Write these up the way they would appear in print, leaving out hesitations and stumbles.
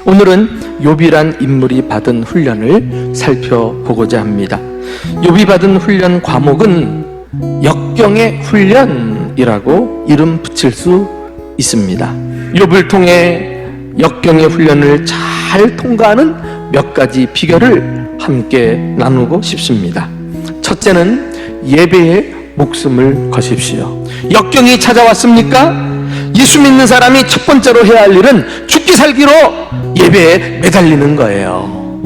오늘은 욥이란 인물이 받은 훈련을 살펴보고자 합니다. 욥이 받은 훈련 과목은 역경의 훈련이라고 이름 붙일 수 있습니다. 욥을 통해 역경의 훈련을 잘 통과하는 몇 가지 비결을 함께 나누고 싶습니다. 첫째는 예배에 목숨을 거십시오. 역경이 찾아왔습니까? 예수 믿는 사람이 첫 번째로 해야 할 일은 죽기 살기로 예배에 매달리는 거예요.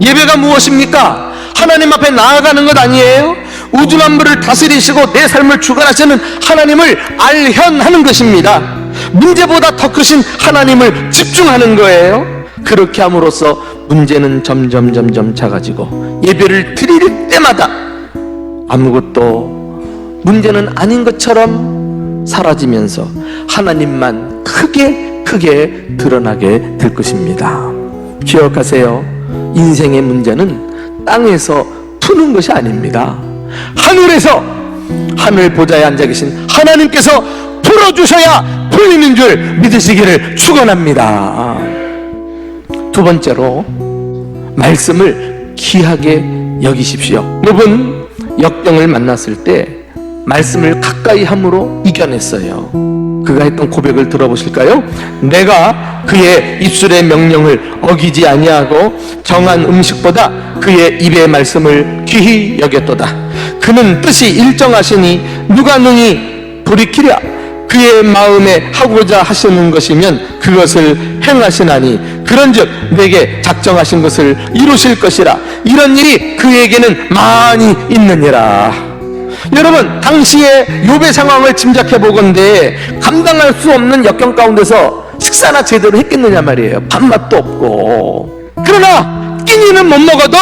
예배가 무엇입니까? 하나님 앞에 나아가는 것 아니에요? 우주 만물을 다스리시고 내 삶을 주관하시는 하나님을 알현하는 것입니다. 문제보다 더 크신 하나님을 집중하는 거예요. 그렇게 함으로써 문제는 점점 작아지고 예배를 드릴 때마다 아무것도 문제는 아닌 것처럼 사라지면서 하나님만 크게 드러나게 될 것입니다. 기억하세요. 인생의 문제는 땅에서 푸는 것이 아닙니다. 하늘에서 하늘 보좌에 앉아 계신 하나님께서 풀어주셔야 풀리는 줄 믿으시기를 축원합니다. 두 번째로 말씀을 귀하게 여기십시오. 여러분, 역경을 만났을 때 말씀을 가까이 함으로 이겨냈어요. 그가 했던 고백을 들어보실까요? 내가 그의 입술의 명령을 어기지 아니하고 정한 음식보다 그의 입의 말씀을 귀히 여겼도다. 그는 뜻이 일정하시니 누가 능히 돌이키랴. 그의 마음에 하고자 하시는 것이면 그것을 행하시나니 그런즉 내게 작정하신 것을 이루실 것이라. 이런 일이 그에게는 많이 있느니라. 여러분, 당시에 욥의 상황을 짐작해 보건대 감당할 수 없는 역경 가운데서 식사나 제대로 했겠느냐 말이에요. 밥맛도 없고. 그러나 끼니는 못 먹어도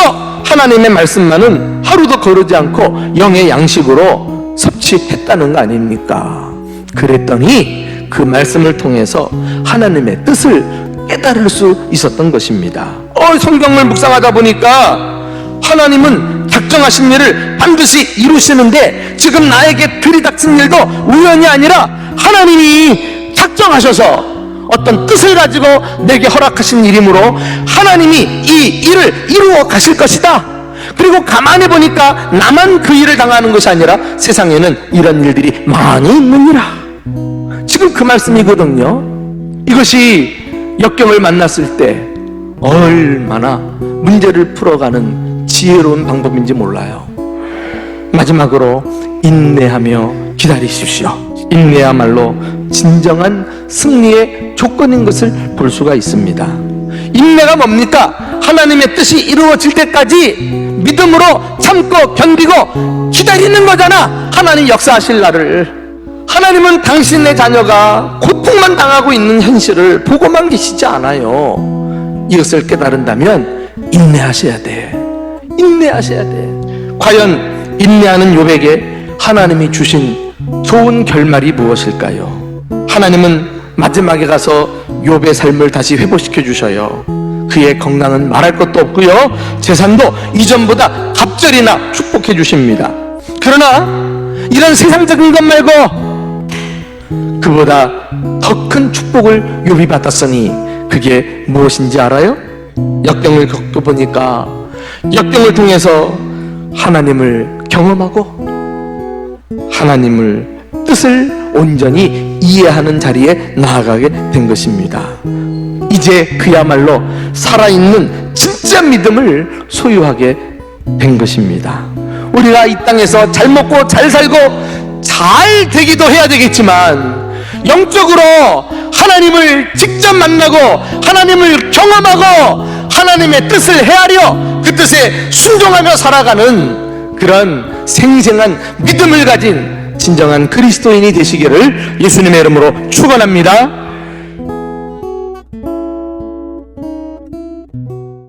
하나님의 말씀만은 하루도 거르지 않고 영의 양식으로 섭취했다는 거 아닙니까? 그랬더니 그 말씀을 통해서 하나님의 뜻을 깨달을 수 있었던 것입니다. 성경을 묵상하다 보니까 하나님은 작정하신 일을 반드시 이루시는데 지금 나에게 들이닥친 일도 우연이 아니라 하나님이 작정하셔서 어떤 뜻을 가지고 내게 허락하신 일이므로 하나님이 이 일을 이루어 가실 것이다. 그리고 가만히 보니까 나만 그 일을 당하는 것이 아니라 세상에는 이런 일들이 많이 있느니라. 지금 그 말씀이거든요. 이것이 역경을 만났을 때 얼마나 문제를 풀어가는 지혜로운 방법인지 몰라요. 마지막으로 인내하며 기다리십시오. 인내야말로 진정한 승리의 조건인 것을 볼 수가 있습니다. 인내가 뭡니까? 하나님의 뜻이 이루어질 때까지 믿음으로 참고 견디고 기다리는 거잖아. 하나님 역사하실 날을. 하나님은 당신의 자녀가 고통만 당하고 있는 현실을 보고만 계시지 않아요. 이것을 깨달은다면 인내하셔야 돼. 인내하셔야 돼. 과연 인내하는 욥에게 하나님이 주신 좋은 결말이 무엇일까요? 하나님은 마지막에 가서 욥의 삶을 다시 회복시켜 주셔요. 그의 건강은 말할 것도 없고요, 재산도 이전보다 갑절이나 축복해 주십니다. 그러나 이런 세상적인 것 말고 그보다 더 큰 축복을 욥이 받았으니 그게 무엇인지 알아요? 역경을 겪어보니까 역경을 통해서 하나님을 경험하고 하나님을 뜻을 온전히 이해하는 자리에 나아가게 된 것입니다. 이제 그야말로 살아있는 진짜 믿음을 소유하게 된 것입니다. 우리가 이 땅에서 잘 먹고 잘 살고 잘 되기도 해야 되겠지만 영적으로 하나님을 직접 만나고 하나님을 경험하고 하나님의 뜻을 헤아려 그 뜻에 순종하며 살아가는 그런 생생한 믿음을 가진 진정한 그리스도인이 되시기를 예수님의 이름으로 축원합니다.